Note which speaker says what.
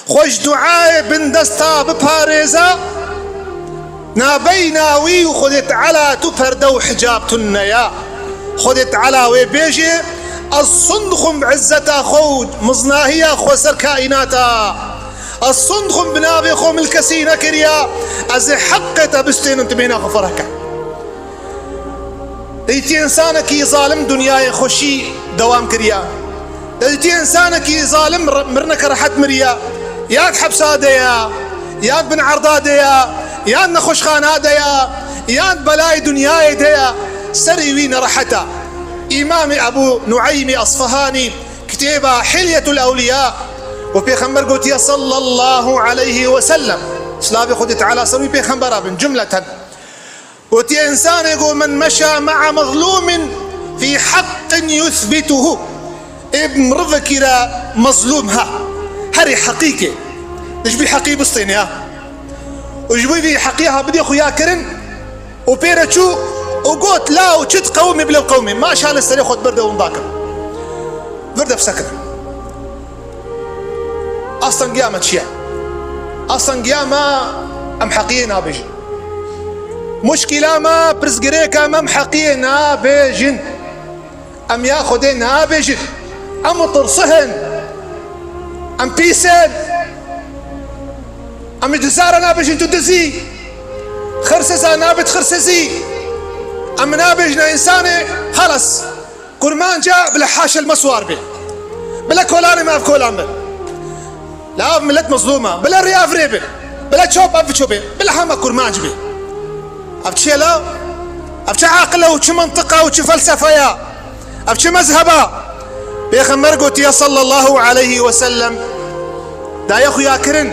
Speaker 1: خوش دعاء بن دستا بباريزا نابيناوي وخدت على تفردو حجاب تنيا خدت على وبيجي الصندخم بعزتا خود مزناهية خسر كائناتا الصندخم بنابي خوم الكسينة كريا از حقتا بستين انت بينا غفرك ايتي انسانك ظالم دنياي خوشي دوام كريا ايتي انسانك ظالم مرنك رحت مريا ياك حبسا ديا ياك بن عرضا ديا ياك نخوش خانا ديا ياك بلاي دنياي ديا سري وين رحتا إمام أبو نعيم أصفهاني كتابة حلية الأولياء وبيخمبر قلت يا صلى الله عليه وسلم سلابي خدت على سوي بيخمبر بن جملة قلت يا إنسان يقول من مشى مع مظلوم في حق يثبته ابن رفكرة مظلومها هري حقيقة نجبي حقيقة بسطيني وجبي بي حقيقة بدي أخو ياكرن وبيرتشو وقلت لا وشت قومي بلا قومي ما شان السريع خد بردة ونضاكر بردة بسكر أصلا قيامة شيء أصلا قيامة أم حقينا بيجن مشكلة ما برزقريكا أم حقينا بيجن أم ياخدين بيجن أم ترصهن أم بيسن أم دزارنا بيجن تدزي خرسزا نابت خرسزي أم نابجنا إنساني خلص كرمان جاء بلا حاشا المسوار به بلا كولاني ما في كولان به لا ملت مظلومة بلا رياف ريبه بلا تشوب أف تشوبه بلا حما كرمان جبه أفتشي لا أفتشي عاقلة وش منطقة وش فلسفة يا أفتشي مذهبة بيخمر قلت يا صلى الله عليه وسلم دا يا أخو يا كرن